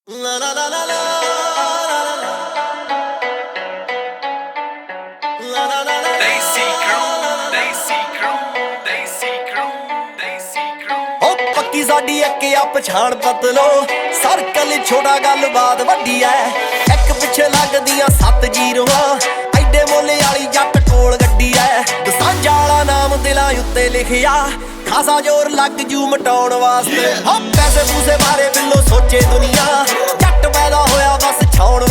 La la la la la la la la. Desi crew, Desi crew, Desi crew, Desi crew. ਓ ਪੱਕੀ ਸਾਡੀ ਇੱਕ ਆ ਪਛਾਣ ਬਦਲੋ ਸਰਕਲ ਛੋਟਾ ਗੱਲਬਾਤ ਵੱਡੀ ਐ ਇੱਕ ਪਿੱਛੇ ਲੱਗਦੀਆਂ 7 ਜ਼ੀਰੋਆਂ ਐਡੇ ਮੋਲੇ ਵਾਲੀ ਜੱਟ ਕੋਲ ਗੱਡੀ ਐ ਦਸਾਂਝਾ ਵਾਲਾ ਨਾਮ ਦਿਲਾਂ ਉੱਤੇ ਲਿਖਿਆ ਖਾਸਾ ਜ਼ੋਰ ਲੱਗ ਜੂ ਮਟਾਉਣ ਵਾਸਤੇ ਹੋ ਪੈਸੇ ਪੂਸੇ ਮਾਰੇ ਬਿੱਲੋ ਸੋਚੇ ਦੁਨੀਆ ਜੱਟ ਪੈਦਾ ਹੋਇਆ ਬਸ ਛਾਉਣ